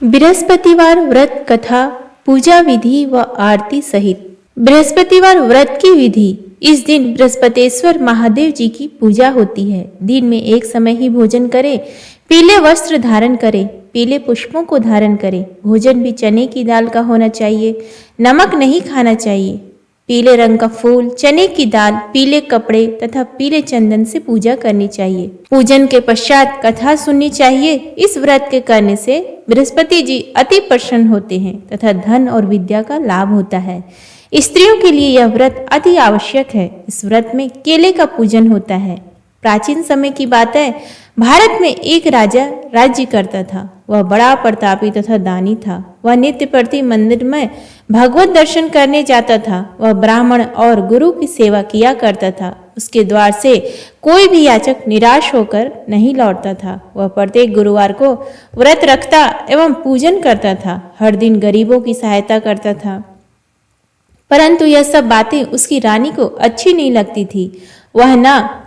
बृहस्पतिवार व्रत कथा, पूजा विधि व आरती सहित। बृहस्पतिवार व्रत की विधि। इस दिन बृहस्पतेश्वर महादेव जी की पूजा होती है। दिन में एक समय ही भोजन करें, पीले वस्त्र धारण करें, पीले पुष्पों को धारण करें। भोजन भी चने की दाल का होना चाहिए, नमक नहीं खाना चाहिए। पीले रंग का फूल, चने की दाल, पीले कपड़े तथा पीले चंदन से पूजा करनी चाहिए। पूजन के पश्चात कथा सुननी चाहिए। इस व्रत के करने से बृहस्पति जी अति प्रसन्न होते हैं तथा धन और विद्या का लाभ होता है। स्त्रियों के लिए यह व्रत अति आवश्यक है। इस व्रत में केले का पूजन होता है। प्राचीन समय की बात है, भारत में एक राजा राज्य करता था। वह बड़ा प्रतापी तथा दानी था। वह नित्य प्रति मंदिर में भगवत दर्शन करने जाता था। वह ब्राह्मण और गुरु की सेवा किया करता था। उसके द्वार से कोई भी याचक निराश होकर नहीं लौटता था। वह प्रत्येक गुरुवार को व्रत रखता एवं पूजन करता था। हर दिन गरीबों की सहायता करता था। परंतु यह सब बातें उसकी रानी को अच्छी नहीं लगती थी। वह ना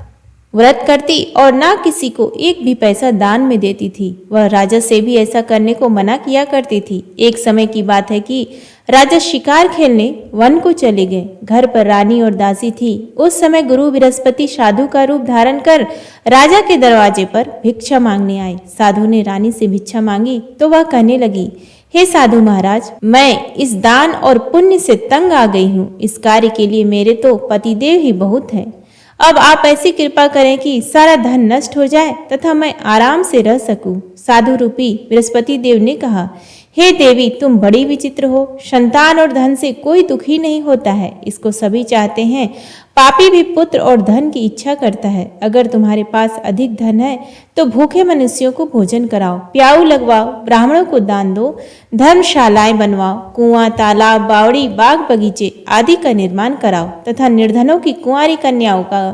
व्रत करती और ना किसी को एक भी पैसा दान में देती थी। वह राजा से भी ऐसा करने को मना किया करती थी। एक समय की बात है कि राजा शिकार खेलने वन को चले गए। घर पर रानी और दासी थी। उस समय गुरु बृहस्पति साधु का रूप धारण कर राजा के दरवाजे पर भिक्षा मांगने आए। साधु ने रानी से भिक्षा मांगी तो वह कहने लगी, हे साधु महाराज, मैं इस दान और पुण्य से तंग आ गई हूँ। इस कार्य के लिए मेरे तो पतिदेव ही बहुत हैं। अब आप ऐसी कृपा करें कि सारा धन नष्ट हो जाए तथा मैं आराम से रह सकूं। साधु रूपी बृहस्पति देव ने कहा, हे देवी, तुम बड़ी विचित्र हो। संतान और धन से कोई दुखी नहीं होता है, इसको सभी चाहते हैं। पापी भी पुत्र और धन की इच्छा करता है। अगर तुम्हारे पास अधिक धन है तो भूखे मनुष्यों को भोजन कराओ, प्याऊ लगवाओ, ब्राह्मणों को दान दो, धर्मशालाएं बनवाओ, कुआं, तालाब, बावड़ी, बाग बगीचे आदि का निर्माण कराओ तथा निर्धनों की कुंवारी कन्याओं का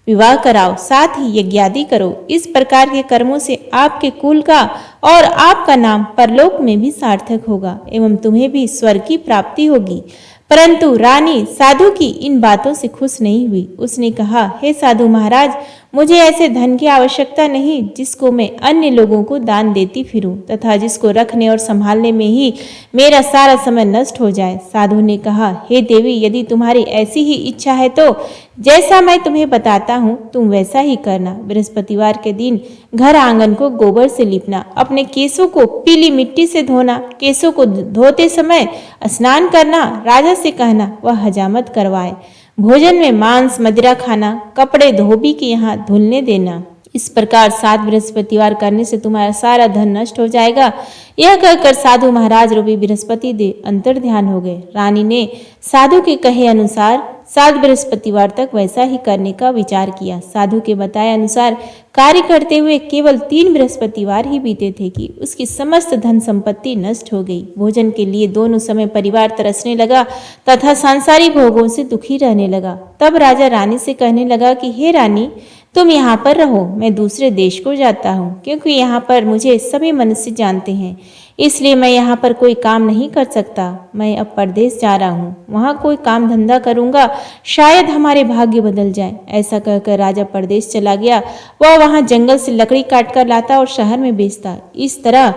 विवाह कराओ, साथ ही यज्ञादि करो। इस प्रकार के कर्मों से आपके कुल का और आपका नाम परलोक में भी सार्थक होगा एवं तुम्हें भी स्वर्ग की प्राप्ति होगी। परंतु रानी साधु की इन बातों से खुश नहीं हुई। उसने कहा, हे साधु महाराज, मुझे ऐसे धन की आवश्यकता नहीं जिसको मैं अन्य लोगों को दान देती फिरूं तथा जिसको रखने और संभालने में ही मेरा सारा समय नष्ट हो जाए। साधु ने कहा, हे देवी, यदि तुम्हारी ऐसी ही इच्छा है तो जैसा मैं तुम्हें बताता हूँ तुम वैसा ही करना। बृहस्पतिवार के दिन घर आंगन को गोबर से लीपना, अपने केसों को पीली मिट्टी से धोना, केसों को धोते समय स्नान करना, राजा से कहना वह हजामत करवाए, भोजन में मांस मदिरा खाना, कपड़े धोबी के यहाँ धुलने देना। इस प्रकार 7 बृहस्पतिवार करने से तुम्हारा सारा धन नष्ट हो जाएगा। यह कहकर साधु महाराज रूपी बृहस्पति देव अंतर ध्यान हो गए। रानी ने साधु के कहे अनुसार 7 बृहस्पतिवार तक वैसा ही करने का विचार किया। साधु के बताए अनुसार कार्य करते हुए केवल 3 बृहस्पतिवार ही बीते थे कि उसकी समस्त धन संपत्ति नष्ट हो गई। भोजन के लिए दोनों समय परिवार तरसने लगा तथा सांसारिक भोगों से दुखी रहने लगा। तब राजा रानी से कहने लगा कि हे रानी, तुम यहाँ पर रहो, मैं दूसरे देश को जाता हूँ, क्योंकि यहाँ पर मुझे सभी मनुष्य जानते हैं, इसलिए मैं यहाँ पर कोई काम नहीं कर सकता। मैं अब परदेश जा रहा हूँ, वहाँ कोई काम धंधा करूँगा, शायद हमारे भाग्य बदल जाए। ऐसा कहकर राजा परदेश चला गया। वह वहाँ जंगल से लकड़ी काट कर लाता और शहर में बेचता। इस तरह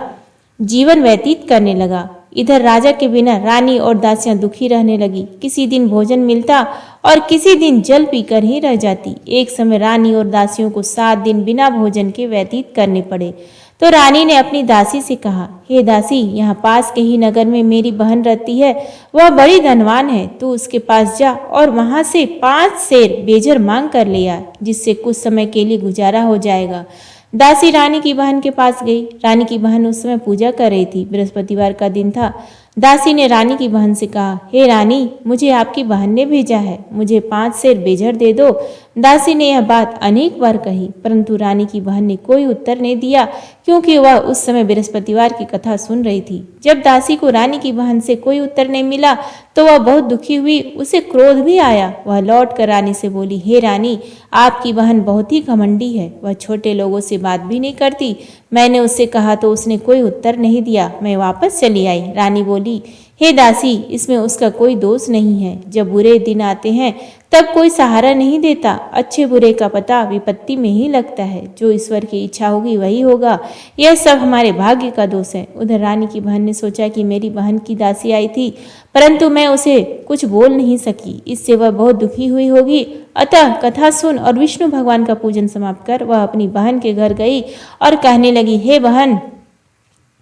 जीवन व्यतीत करने लगा। इधर राजा के बिना रानी और दासियां दुखी रहने लगी। किसी दिन भोजन मिलता और किसी दिन जल पीकर ही रह जाती। एक समय रानी और दासियों को 7 दिन बिना भोजन के व्यतीत करने पड़े। तो रानी ने अपनी दासी से कहा, हे दासी, यहाँ पास के ही नगर में मेरी बहन रहती है। वह बड़ी धनवान है। तू उसके पास जा और वहां से 5 सेर बेजर मांग कर ले आ, जिससे कुछ समय के लिए गुजारा हो जाएगा। दासी रानी की बहन के पास गई। रानी की बहन उस समय पूजा कर रही थी। बृहस्पतिवार का दिन था। दासी ने रानी की बहन से कहा, हे रानी, मुझे आपकी बहन ने भेजा है, मुझे 5 सेर बेजर दे दो। दासी ने यह बात अनेक बार कही, परंतु रानी की बहन ने कोई उत्तर नहीं दिया, क्योंकि वह उस समय बृहस्पतिवार की कथा सुन रही थी। जब दासी को रानी की बहन से कोई उत्तर नहीं मिला तो वह बहुत दुखी हुई। उसे क्रोध भी आया। वह लौट कर रानी से बोली, हे रानी, आपकी बहन बहुत ही घमंडी है। वह छोटे लोगों से बात भी नहीं करती। मैंने उससे कहा तो उसने कोई उत्तर नहीं दिया। मैं वापस चली आई। रानी बोली, हे दासी, इसमें उसका कोई दोष नहीं है। जब बुरे दिन आते हैं तब कोई सहारा नहीं देता। अच्छे बुरे का पता विपत्ति में ही लगता है। जो ईश्वर की इच्छा होगी वही होगा। यह सब हमारे भाग्य का दोष है। उधर रानी की बहन ने सोचा कि मेरी बहन की दासी आई थी, परंतु मैं उसे कुछ बोल नहीं सकी। इससे वह बहुत दुखी हुई होगी। अतः कथा सुन और विष्णु भगवान का पूजन समाप्त कर वह अपनी बहन के घर गई और कहने लगी, हे बहन,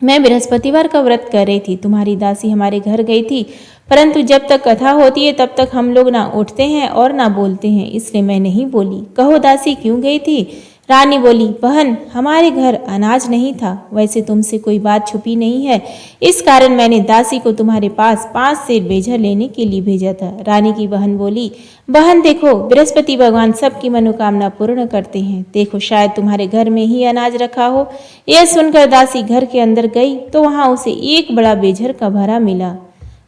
मैं बृहस्पतिवार का व्रत कर रही थी। तुम्हारी दासी हमारे घर गई थी, परंतु जब तक कथा होती है तब तक हम लोग ना उठते हैं और ना बोलते हैं, इसलिए मैं नहीं बोली। कहो दासी, क्यों गई थी? रानी बोली, बहन, हमारे घर अनाज नहीं था। वैसे तुमसे कोई बात छुपी नहीं है, इस कारण मैंने दासी को तुम्हारे पास 5 सेर बेझर लेने के लिए भेजा था। रानी की बहन बोली, बहन देखो, बृहस्पति भगवान सबकी मनोकामना पूर्ण करते हैं। देखो, शायद तुम्हारे घर में ही अनाज रखा हो। यह सुनकर दासी घर के अंदर गई तो वहां उसे एक बड़ा बेझर का भरा मिला।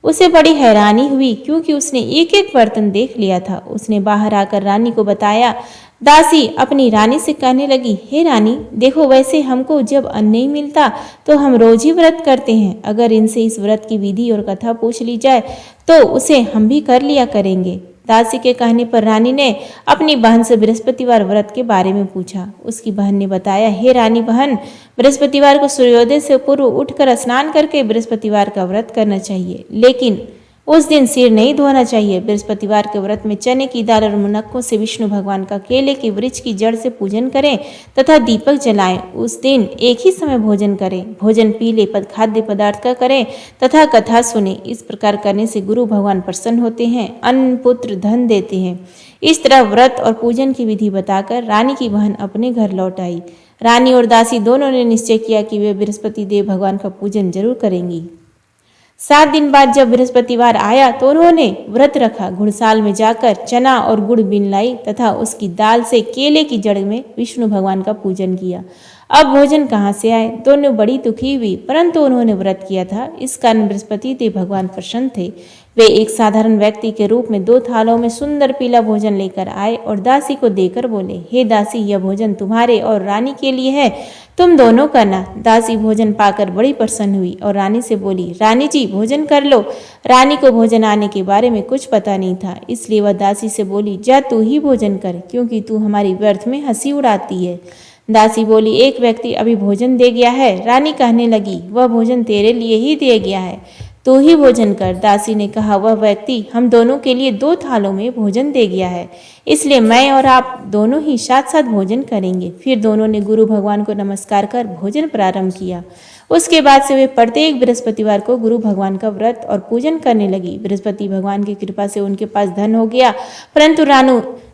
उसे बड़ी हैरानी हुई, क्योंकि उसने एक एक बर्तन देख लिया था। उसने बाहर आकर रानी को बताया। दासी अपनी रानी से कहने लगी, हे रानी, देखो, वैसे हमको जब अन्न नहीं मिलता तो हम रोज ही व्रत करते हैं। अगर इनसे इस व्रत की विधि और कथा पूछ ली जाए तो उसे हम भी कर लिया करेंगे। दासी के कहने पर रानी ने अपनी बहन से बृहस्पतिवार व्रत के बारे में पूछा। उसकी बहन ने बताया, हे रानी बहन, बृहस्पतिवार को सूर्योदय से पूर्व उठकर स्नान करके बृहस्पतिवार का व्रत करना चाहिए, लेकिन उस दिन सिर नहीं धोना चाहिए। बृहस्पतिवार के व्रत में चने की दाल और मुनक्कों से विष्णु भगवान का केले के वृक्ष की जड़ से पूजन करें तथा दीपक जलाएं। उस दिन एक ही समय भोजन करें। भोजन पीले खाद्य पदार्थ का करें तथा कथा सुने। इस प्रकार करने से गुरु भगवान प्रसन्न होते हैं, अन्न पुत्र धन देते हैं। इस तरह व्रत और पूजन की विधि बताकर रानी की बहन अपने घर लौट आई। रानी और दासी दोनों ने निश्चय किया कि वे बृहस्पति देव भगवान का पूजन जरूर करेंगी। 7 दिन बाद जब बृहस्पतिवार आया तो उन्होंने व्रत रखा। घुड़साल में जाकर चना और गुड़ बीन लाई तथा उसकी दाल से केले की जड़ में विष्णु भगवान का पूजन किया। अब भोजन कहाँ से आए? दोनों बड़ी दुखी हुई, परंतु उन्होंने व्रत किया था, इस कारण बृहस्पति देव भगवान प्रसन्न थे। वे एक साधारण व्यक्ति के रूप में 2 थालों में सुंदर पीला भोजन लेकर आए और दासी को देकर बोले, हे दासी, यह भोजन तुम्हारे और रानी के लिए है, तुम दोनों करना। दासी भोजन पाकर बड़ी प्रसन्न हुई और रानी से बोली, रानी जी, भोजन कर लो। रानी को भोजन आने के बारे में कुछ पता नहीं था, इसलिए वह दासी से बोली, जा तू ही भोजन कर, क्योंकि तू हमारी व्यर्थ में हंसी उड़ाती है। दासी बोली, एक व्यक्ति अभी भोजन दे गया है। रानी कहने लगी, वह भोजन तेरे लिए ही दे गया है, तू ही भोजन कर। दासी ने कहा, वह व्यक्ति हम दोनों के लिए 2 थालों में भोजन दे गया है, इसलिए मैं और आप दोनों ही साथ साथ भोजन करेंगे। फिर दोनों ने गुरु भगवान को नमस्कार कर भोजन प्रारंभ किया। उसके बाद से वे प्रत्येक बृहस्पतिवार को गुरु भगवान का व्रत और पूजन करने लगी। बृहस्पति भगवान की कृपा से उनके पास धन हो गया, परंतु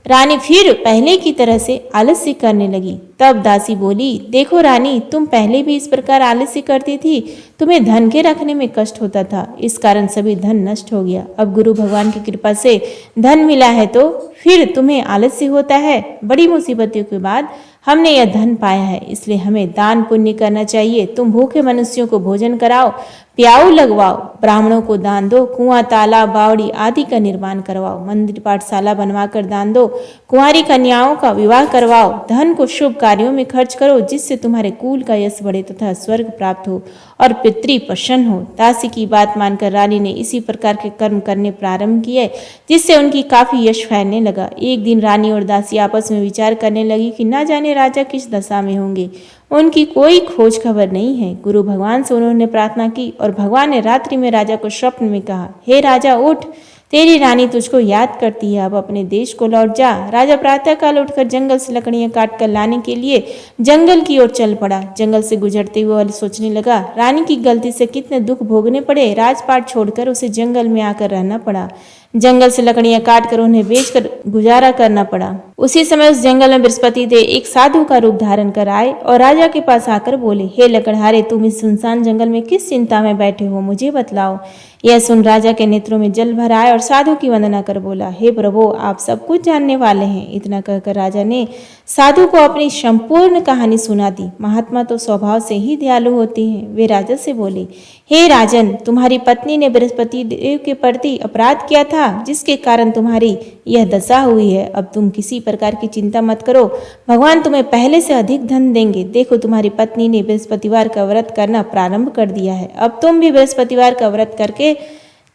रानी फिर पहले की तरह से आलस्य करने लगी। तब दासी बोली, देखो रानी, तुम पहले भी इस प्रकार आलस्य करती थी, तुम्हें धन के रखने में कष्ट होता था, इस कारण सभी धन नष्ट हो गया। अब गुरु भगवान की कृपा से धन मिला है तो फिर तुम्हें आलस्य होता है। बड़ी मुसीबतों के बाद हमने यह धन पाया है, इसलिए हमें दान पुण्य करना चाहिए। तुम भूखे मनुष्यों को भोजन कराओ, प्याऊ लगवाओ, ब्राह्मणों को दान दो, कुआं तालाब बावड़ी आदि का निर्माण करवाओ, मंदिर पाठशाला बनवाकर दान दो, कुंवारी कन्याओं का विवाह करवाओ। धन को शुभ कार्यों में खर्च करो, जिससे तुम्हारे कुल का यश बढ़े तथा स्वर्ग प्राप्त हो और पितृ प्रसन्न हो। दासी की बात मानकर रानी ने इसी प्रकार के कर्म करने प्रारंभ किए, जिससे उनकी काफी यश फैलने लगा। एक दिन रानी और दासी आपस में विचार करने लगी कि न जाने राजा किस दशा में होंगे, उनकी कोई खोज खबर नहीं है। गुरु भगवान से उन्होंने प्रार्थना की और भगवान ने रात्रि में राजा को स्वप्न में कहा, हे राजा, उठ, तेरी रानी तुझको याद करती है, अब अपने देश को लौट जा। राजा प्रातःकाल उठकर जंगल से लकड़ियां काट कर लाने के लिए जंगल की ओर चल पड़ा। जंगल से गुजरते हुए वह सोचने लगा, रानी की गलती से कितने दुख भोगने पड़े, राजपाट छोड़कर उसे जंगल में आकर रहना पड़ा। जंगल से लकड़ियां काट कर उन्हें बेचकर गुजारा करना पड़ा। उसी समय उस जंगल में बृहस्पति देव एक साधु का रूप धारण कर आए और राजा के पास आकर बोले, हे लकड़हारे, तुम इस सुनसान जंगल में किस चिंता में बैठे हो, मुझे बतलाओ। यह सुन राजा के नेत्रों में जल भर आए और साधु की वंदना कर बोला, हे प्रभु, आप सब कुछ जानने वाले हैं। इतना कहकर राजा ने साधु को अपनी संपूर्ण कहानी सुना दी। महात्मा तो स्वभाव से ही दयालु होते हैं। वे राजा से बोले, हे राजन, तुम्हारी पत्नी ने बृहस्पति देव के प्रति अपराध किया था, जिसके कारण तुम्हारी यह दशा हुई है। अब तुम किसी प्रकार की चिंता मत करो, भगवान तुम्हें पहले से अधिक धन देंगे। देखो, तुम्हारी पत्नी ने बृहस्पतिवार का व्रत करना प्रारंभ कर दिया है। अब तुम भी बृहस्पतिवार का व्रत करके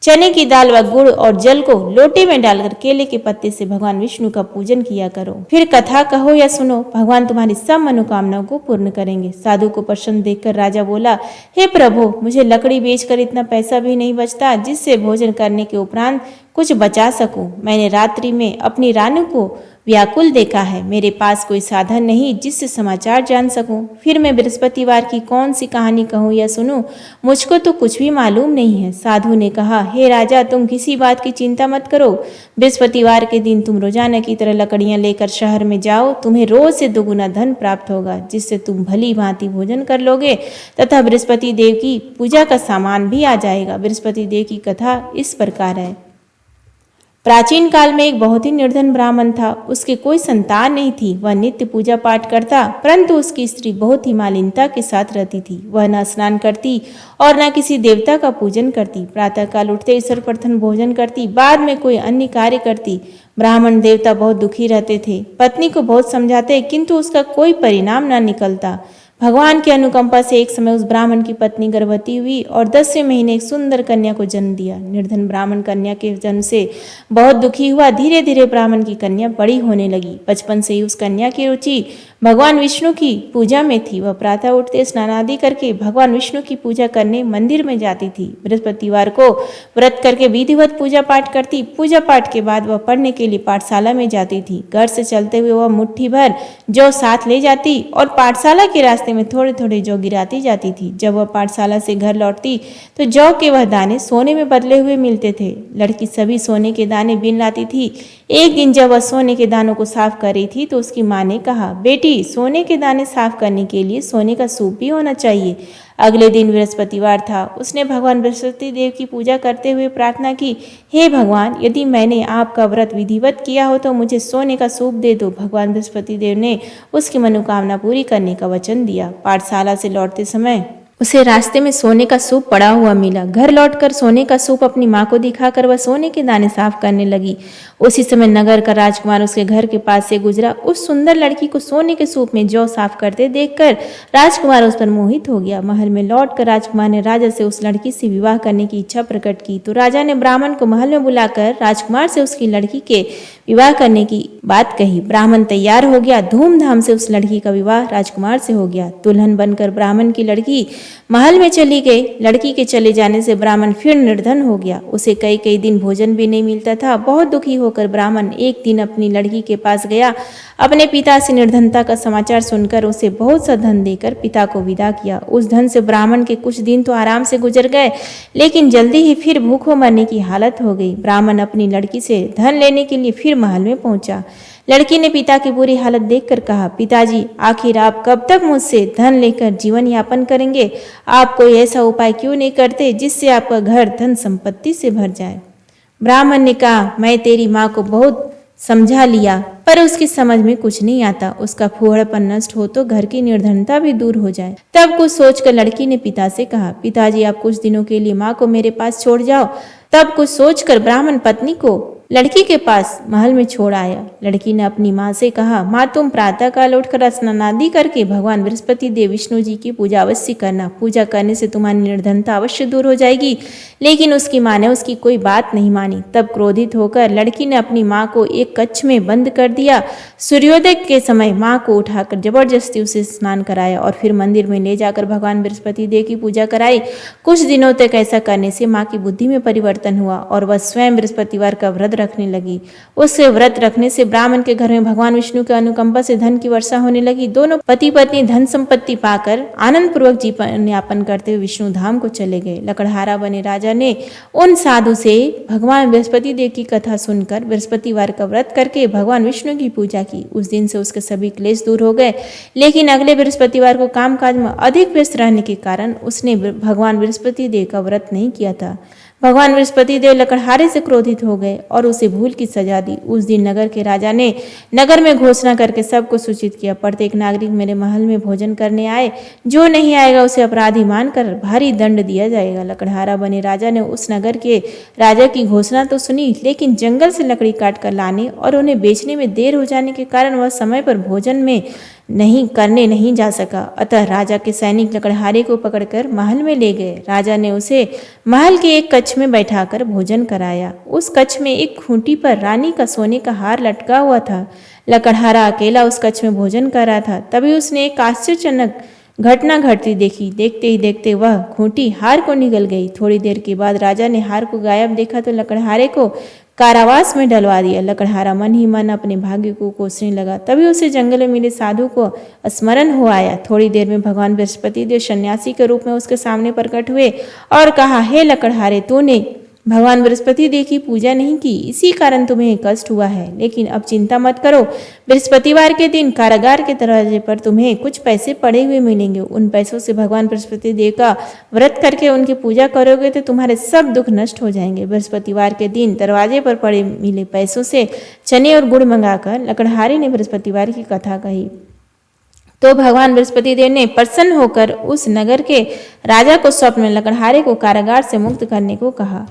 चने की दाल व गुड़ और जल को लोटे में डालकर केले के पत्ते से भगवान विष्णु का पूजन किया करो। फिर कथा कहो या सुनो, भगवान तुम्हारी सब मनोकामनाओं को पूर्ण करेंगे। साधु को प्रसन्न देखकर राजा बोला, हे प्रभु, मुझे लकड़ी बेचकर इतना पैसा भी नहीं बचता जिससे भोजन करने के उपरांत कुछ बचा सकूं। मैंने रात्रि में अपनी रानी को व्याकुल देखा है। मेरे पास कोई साधन नहीं जिससे समाचार जान सकूं। फिर मैं बृहस्पतिवार की कौन सी कहानी कहूं या सुनूं? मुझको तो कुछ भी मालूम नहीं है। साधु ने कहा, हे राजा, तुम किसी बात की चिंता मत करो। बृहस्पतिवार के दिन तुम रोजाना की तरह लकड़ियां लेकर शहर में जाओ। तुम्हें रोज से दोगुना धन प्राप्त होगा, जिससे तुम भली भांति भोजन कर लोगे तथा बृहस्पति देव की पूजा का सामान भी आ जाएगा। बृहस्पति देव की कथा इस प्रकार है। प्राचीन काल में एक बहुत ही निर्धन ब्राह्मण था। उसके कोई संतान नहीं थी। वह नित्य पूजा पाठ करता, परंतु उसकी स्त्री बहुत ही मालिनता के साथ रहती थी। वह न स्नान करती और न किसी देवता का पूजन करती। प्रातःकाल उठते ही सर्वप्रथम भोजन करती, बाद में कोई अन्य कार्य करती। ब्राह्मण देवता बहुत दुखी रहते थे। पत्नी को बहुत समझाते, किंतु उसका कोई परिणाम न निकलता। भगवान की अनुकंपा से एक समय उस ब्राह्मण की पत्नी गर्भवती हुई और 10वें महीने एक सुंदर कन्या को जन्म दिया। निर्धन ब्राह्मण कन्या के जन्म से बहुत दुखी हुआ। धीरे धीरे ब्राह्मण की कन्या बड़ी होने लगी। बचपन से ही उस कन्या की रुचि भगवान विष्णु की पूजा में थी। वह प्रातः उठते स्नान आदि करके भगवान विष्णु की पूजा करने मंदिर में जाती थी। बृहस्पतिवार को व्रत करके विधिवत पूजा पाठ करती। पूजा पाठ के बाद वह पढ़ने के लिए पाठशाला में जाती थी। घर से चलते हुए वह मुट्ठी भर जौ साथ ले जाती और पाठशाला के रास्ते में थोड़े थोड़े जौ गिराती जाती थी। जब वह पाठशाला से घर लौटती तो जौ के वह दाने सोने में बदले हुए मिलते थे। लड़की सभी सोने के दाने बीन लाती थी। एक दिन जब वह सोने के दानों को साफ कर रही थी तो उसकी माँ ने कहा, बेटी, सोने के दाने साफ करने के लिए सोने का सूप भी होना चाहिए। अगले दिन बृहस्पतिवार था। उसने भगवान बृहस्पति देव की पूजा करते हुए प्रार्थना की, हे भगवान, यदि मैंने आपका व्रत विधिवत किया हो तो मुझे सोने का सूप दे दो। भगवान बृहस्पति देव ने उसकी मनोकामना पूरी करने का वचन दिया। पाठशाला से लौटते समय उसे रास्ते में सोने का सूप पड़ा हुआ मिला। घर लौटकर सोने का सूप अपनी माँ को दिखाकर वह सोने के दाने साफ करने लगी। उसी समय नगर का राजकुमार उसके घर के पास से गुजरा। उस सुंदर लड़की को सोने के सूप में जौ साफ करते देखकर राजकुमार उस पर मोहित हो गया। महल में लौटकर राजकुमार ने राजा से उस लड़की से विवाह करने की इच्छा प्रकट की। तो राजा ने ब्राह्मण को महल में बुलाकर राजकुमार से उसकी लड़की के विवाह करने की बात कही। ब्राह्मण तैयार हो गया। धूमधाम से उस लड़की का विवाह राजकुमार से हो गया। दुल्हन बनकर ब्राह्मण की लड़की महल में चली गई। लड़की के चले जाने से ब्राह्मण फिर निर्धन हो गया। उसे कई कई दिन भोजन भी नहीं मिलता था। बहुत दुखी होकर ब्राह्मण एक दिन अपनी लड़की के पास गया। अपने पिता से निर्धनता का समाचार सुनकर उसे बहुत सा धन देकर पिता को विदा किया। उस धन से ब्राह्मण के कुछ दिन तो आराम से गुजर गए, लेकिन जल्दी ही फिर भूखों मरने की हालत हो गई। ब्राह्मण अपनी लड़की से धन लेने के लिए फिर महल में पहुंचा। लड़की ने पिता की बुरी हालत देखकर कहा, पिताजी, आखिर आप कब तक मुझसे धन लेकर जीवन यापन करेंगे? आप कोई ऐसा उपाय क्यों नहीं करते जिससे आपका घर धन संपत्ति से भर जाए? ब्राह्मण ने कहा, मैं तेरी माँ को बहुत समझा लिया, पर उसकी समझ में कुछ नहीं आता। उसका फूहड़पन नष्ट हो तो घर की निर्धनता भी दूर हो जाए। तब कुछ सोचकर लड़की ने पिता से कहा, पिताजी, आप कुछ दिनों के लिए माँ को मेरे पास छोड़ जाओ। तब कुछ सोचकर ब्राह्मण पत्नी को लड़की के पास महल में छोड़ आया। लड़की ने अपनी माँ से कहा, माँ, तुम प्रातःकाल उठकर स्नान आदि करके भगवान बृहस्पति देव विष्णु जी की पूजा अवश्य करना। पूजा करने से तुम्हारी निर्धनता अवश्य दूर हो जाएगी। लेकिन उसकी माँ ने उसकी कोई बात नहीं मानी। तब क्रोधित होकर लड़की ने अपनी माँ को एक कक्ष में बंद कर दिया। सूर्योदय के समय माँ को उठाकर जबरदस्ती उसे स्नान कराया और फिर मंदिर में ले जाकर भगवान बृहस्पति देव की पूजा कराई। कुछ दिनों तक ऐसा करने से माँ की बुद्धि में परिवर्तन हुआ और वह स्वयं बृहस्पतिवार का व्रत रखने लगी। उससे व्रत रखने से ब्राह्मण के घर में भगवान विष्णु के अनुकंपा से धन की वर्षा होने लगी। दोनों पति पत्नी धन संपत्ति पाकर आनंद पूर्वक जीवन यापन करते हुए विष्णु धाम को चले गए। लकड़हारा बने राजा ने उन साधु से भगवान बृहस्पति देव की कथा सुनकर बृहस्पतिवार का व्रत करके भगवान विष्णु की पूजा की। उस दिन से उसके सभी क्लेश दूर हो गए। लेकिन अगले बृहस्पतिवार को कामकाज में अधिक व्यस्त रहने के कारण उसने भगवान बृहस्पति देव का व्रत नहीं किया था। भगवान बृहस्पति देव लकड़हारे से क्रोधित हो गए और उसे भूल की सजा दी। उस दिन नगर के राजा ने नगर में घोषणा करके सबको सूचित किया, प्रत्येक नागरिक मेरे महल में भोजन करने आए। जो नहीं आएगा उसे अपराधी मानकर भारी दंड दिया जाएगा। लकड़हारा बने राजा ने उस नगर के राजा की घोषणा तो सुनी, लेकिन जंगल से लकड़ी काट कर लाने और उन्हें बेचने में देर हो जाने के कारण वह समय पर भोजन में नहीं करने नहीं जा सका। अतः राजा के सैनिक लकड़हारे को पकड़कर महल में ले गए। राजा ने उसे महल के एक कक्ष में बैठाकर भोजन कराया। उस कक्ष में एक खूंटी पर रानी का सोने का हार लटका हुआ था। लकड़हारा अकेला उस कक्ष में भोजन कर रहा था। तभी उसने एक आश्चर्यजनक घटना घटती देखी। देखते ही देखते वह खूंटी हार को निगल गई। थोड़ी देर के बाद राजा ने हार को गायब देखा तो लकड़हारे को कारावास में डलवा दिया। लकड़हारा मन ही मन अपने भाग्य को कोसने लगा। तभी उसे जंगल में मिले साधु को स्मरण हो आया। थोड़ी देर में भगवान बृहस्पति देव सन्यासी के रूप में उसके सामने प्रकट हुए और कहा, हे लकड़हारे, तूने भगवान बृहस्पति देव की पूजा नहीं की, इसी कारण तुम्हें कष्ट हुआ है। लेकिन अब चिंता मत करो, बृहस्पतिवार के दिन कारागार के दरवाजे पर तुम्हें कुछ पैसे पड़े हुए मिलेंगे। उन पैसों से भगवान बृहस्पति देव का व्रत करके उनकी पूजा करोगे तो तुम्हारे सब दुख नष्ट हो जाएंगे। बृहस्पतिवार के दिन दरवाजे पर पड़े मिले पैसों से चने और गुड़ मंगाकर लकड़हारे ने बृहस्पतिवार की कथा कही। तो भगवान बृहस्पति देव ने प्रसन्न होकर उस नगर के राजा को स्वप्न में लकड़हारे को कारागार से मुक्त करने को कहा।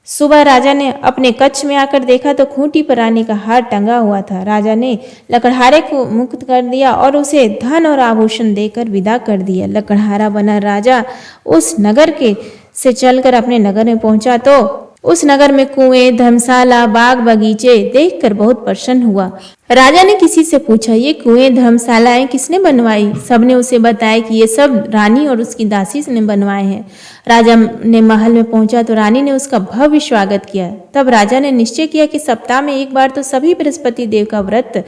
सुबह राजा ने अपने कक्ष में आकर देखा तो खूंटी पर रानी का हार टंगा हुआ था। राजा ने लकड़हारे को मुक्त कर दिया और उसे धन और आभूषण देकर विदा कर दिया। लकड़हारा बना राजा उस नगर के से चलकर अपने नगर में पहुंचा तो उस नगर में कुएं, धर्मशाला, बाग बगीचे देखकर बहुत प्रसन्न हुआ। राजा ने किसी से पूछा, ये कुएं, धर्मशालाएं किसने बनवाई? सबने उसे बताया कि ये सब रानी और उसकी दासी ने बनवाए हैं। राजा ने महल में पहुंचा तो रानी ने उसका भव्य स्वागत किया। तब राजा ने निश्चय किया कि सप्ताह में एक बार तो सभी बृहस्पति देव का व्रत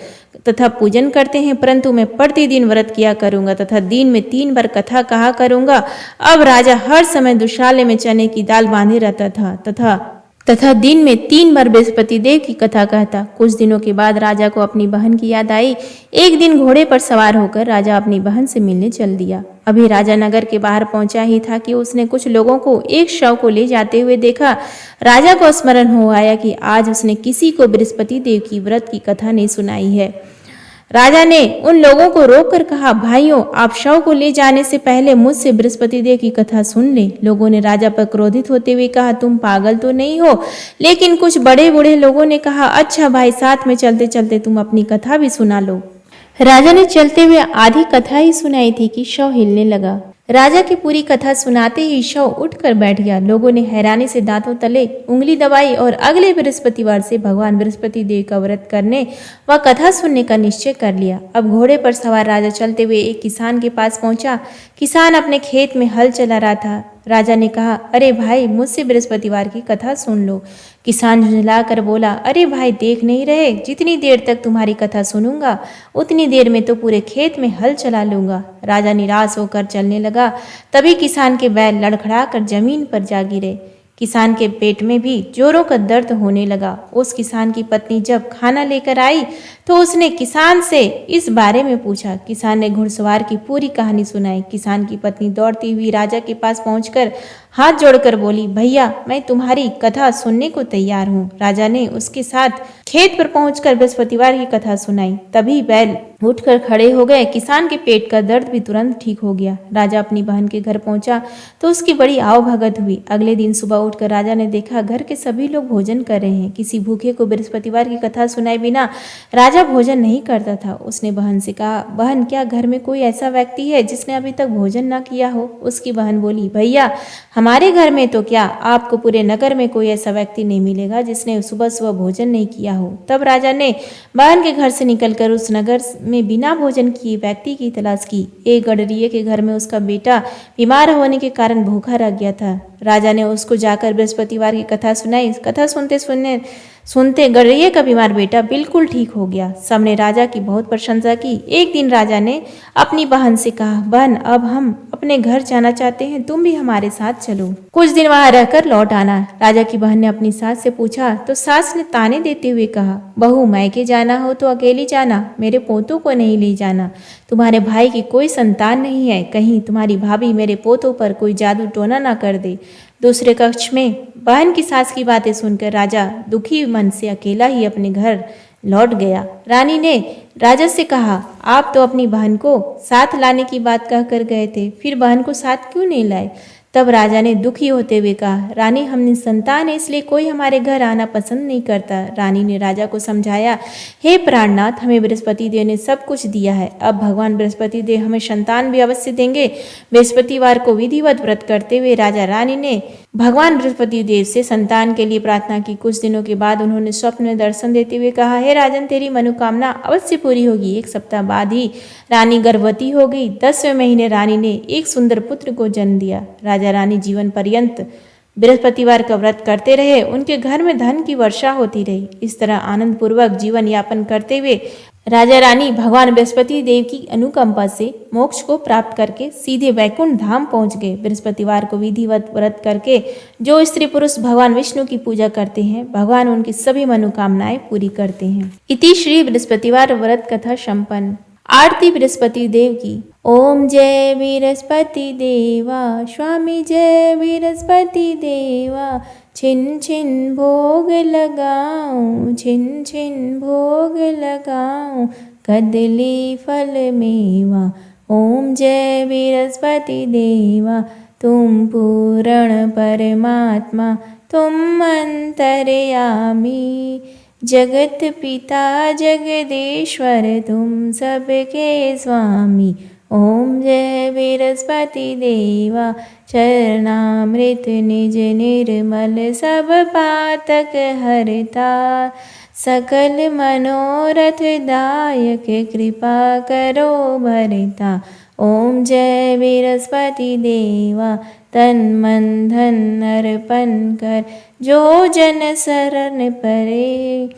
तथा पूजन करते हैं, परंतु मैं प्रतिदिन व्रत किया करूंगा तथा दिन में 3 बार कथा कहा करूंगा। अब राजा हर समय दुशाले में चने की दाल बांधे रहता था तथा दिन में 3 बार बृहस्पति देव की कथा कहता। कुछ दिनों के बाद राजा को अपनी बहन की याद आई। एक दिन घोड़े पर सवार होकर राजा अपनी बहन से मिलने चल दिया। अभी राजा नगर के बाहर पहुंचा ही था कि उसने कुछ लोगों को एक शव को ले जाते हुए देखा। राजा को स्मरण हो आया कि आज उसने किसी को बृहस्पति देव की व्रत की कथा नहीं सुनाई है। राजा ने उन लोगों को रोककर कहा, भाइयों, आप शव को ले जाने से पहले मुझसे बृहस्पति देव की कथा सुन ले। लोगों ने राजा पर क्रोधित होते हुए कहा, तुम पागल तो नहीं हो? लेकिन कुछ बड़े बूढ़े लोगों ने कहा, अच्छा भाई, साथ में चलते चलते तुम अपनी कथा भी सुना लो। राजा ने चलते हुए आधी कथा ही सुनाई थी कि शव हिलने लगा। राजा की पूरी कथा सुनाते ही शव उठकर बैठ गया। लोगों ने हैरानी से दांतों तले उंगली दबाई और अगले बृहस्पतिवार से भगवान बृहस्पति देव का व्रत करने व कथा सुनने का निश्चय कर लिया। अब घोड़े पर सवार राजा चलते हुए एक किसान के पास पहुंचा। किसान अपने खेत में हल चला रहा था। राजा ने कहा, अरे भाई, मुझसे बृहस्पतिवार की कथा सुन लो। किसान झुंझलाकर बोला, अरे भाई, देख नहीं रहे, जितनी देर तक तुम्हारी कथा सुनूंगा उतनी देर में तो पूरे खेत में हल चला लूंगा। राजा निराश होकर चलने लगा। तभी किसान के बैल लड़खड़ाकर जमीन पर जा गिरे। किसान के पेट में भी जोरों का दर्द होने लगा। उस किसान की पत्नी जब खाना लेकर आई तो उसने किसान से इस बारे में पूछा। किसान ने घुड़सवार की पूरी कहानी सुनाई। किसान की पत्नी दौड़ती हुई राजा के पास पहुंचकर हाथ जोड़कर बोली, भैया, मैं तुम्हारी कथा सुनने को तैयार हूँ। राजा ने उसके साथ खेत पर पहुंचकर बृहस्पतिवार की कथा सुनाई। तभी बैल उठकर खड़े हो गए। किसान के पेट का दर्द भी तुरंत ठीक हो गया। राजा अपनी बहन के घर पहुंचा तो उसकी बड़ी आवभगत हुई। अगले दिन सुबह उठकर राजा ने देखा घर के सभी लोग भोजन कर रहे हैं। किसी भूखे को बृहस्पतिवार की कथा सुनाए बिना राजा भोजन नहीं करता था। उसने बहन से कहा, बहन, क्या घर में कोई ऐसा व्यक्ति है जिसने अभी तक भोजन न किया हो? उसकी बहन बोली, भैया, हमारे घर में तो क्या, आपको पूरे नगर में कोई ऐसा व्यक्ति नहीं मिलेगा जिसने सुबह सुबह भोजन नहीं किया हो। तब राजा ने बहन के घर से निकलकर उस नगर में बिना भोजन किए व्यक्ति की तलाश की। एक गडरिये के घर में उसका बेटा बीमार होने के कारण भूखा रह गया था। राजा ने उसको जाकर बृहस्पतिवार की कथा सुनाई। कथा सुनते गडरिये का बीमार बेटा बिल्कुल ठीक हो गया। सबने राजा की बहुत प्रशंसा की। एक दिन राजा ने अपनी बहन से कहा, बहन, अब हम अपने घर जाना चाहते हैं, तुम भी हमारे साथ चलो, कुछ दिन वहां रहकर लौट आना। राजा की बहन ने अपनी सास से पूछा तो सास ने ताने देते हुए कहा, बहू, मायके जाना हो तो अकेली जाना, मेरे पोतों को नहीं ले जाना। तुम्हारे भाई की कोई संतान नहीं है, कहीं तुम्हारी भाभी मेरे पोतों पर कोई जादू टोना ना कर दे। दूसरे कक्ष में बहन की सास की बातें सुनकर राजा दुखी मन से अकेला ही अपने घर लौट गया। रानी ने राजा से कहा, आप तो अपनी बहन को साथ लाने की बात कहकर गए थे, फिर बहन को साथ क्यों नहीं लाए? तब राजा ने दुखी होते हुए कहा, रानी हम निसंतान है, इसलिए कोई हमारे घर आना पसंद नहीं करता। रानी ने राजा को समझाया, हे प्राणनाथ, हमें बृहस्पति देव ने सब कुछ दिया है, अब भगवान बृहस्पति देव हमें संतान भी अवश्य देंगे। बृहस्पतिवार को विधिवत व्रत करते हुए राजा रानी ने भगवान बृहस्पति देव से संतान के लिए प्रार्थना की। कुछ दिनों के बाद उन्होंने स्वप्न में दर्शन देते हुए कहा, हे राजन, तेरी मनोकामना अवश्य पूरी होगी। एक सप्ताह बाद ही रानी गर्भवती हो गई। 10वें महीने रानी ने एक सुंदर पुत्र को जन्म दिया। राजा रानी जीवन पर्यंत बृहस्पतिवार का व्रत करते रहे। उनके घर में धन की वर्षा होती रही। इस तरह आनंद पूर्वक जीवन यापन करते हुए राजा रानी भगवान बृहस्पति देव की अनुकंपा से मोक्ष को प्राप्त करके सीधे वैकुंठ धाम पहुंच गए। बृहस्पतिवार को विधिवत व्रत करके जो स्त्री पुरुष भगवान विष्णु की पूजा करते हैं, भगवान उनकी सभी मनोकामनाएं पूरी करते हैं। इति श्री बृहस्पतिवार व्रत कथा संपन्न। आरती बृहस्पति देव की। ओम जय बृहस्पति देवा, स्वामी जय बृहस्पति देवा, छिन छिन भोग लगाऊं, छिन छिन भोग लगाऊं, कदली फल मेवा। ओम जय बृहस्पति देवा, तुम पूर्ण परमात्मा, तुम अंतर्यामी, जगत पिता जगदीश्वर, तुम सबके स्वामी। ओम जय बृहस्पति देवा, चरणामृत निज निर्मल, सब पातक हरता, सकल मनोरथ दायक, कृपा करो भरता। ओम जय बृहस्पति देवा, तन मन धन अर्पण कर, जो जन शरण परे,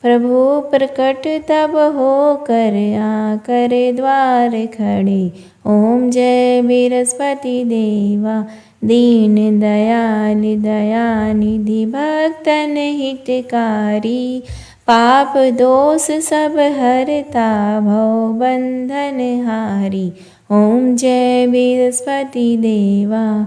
प्रभु प्रकट तब हो कर, आकर द्वार खड़े। ओम जय बृहस्पति देवा, दीन दयाल दयानिधि, भक्तन हितकारी, पाप दोष सब हरता, भव बंधन हारी। ओम जय बृहस्पति देवा,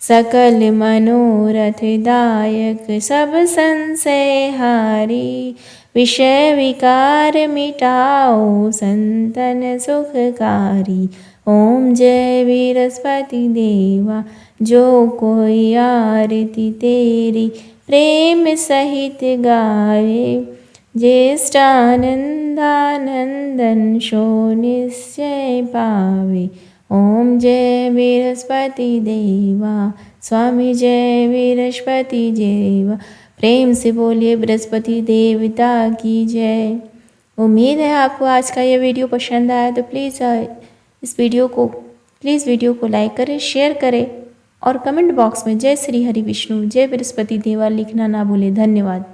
सकल मनोरथ दायक, सब संशय हारी, विषय विकार मिटाओ, संतन सुखकारी। ओम जय बृहस्पति देवा, जो कोई आरती तेरी प्रेम सहित गावे, ज्येष्ठानंदानंदन सो निश्चय पावे। ओम जय बृहस्पति देवा, स्वामी जय बृहस्पति देवा। प्रेम से बोलिए बृहस्पति देवता की जय। उम्मीद है आपको आज का ये वीडियो पसंद आया, तो प्लीज़ वीडियो को लाइक करें, शेयर करें और कमेंट बॉक्स में जय श्री हरि विष्णु, जय बृहस्पति देवा लिखना ना भूलें। धन्यवाद।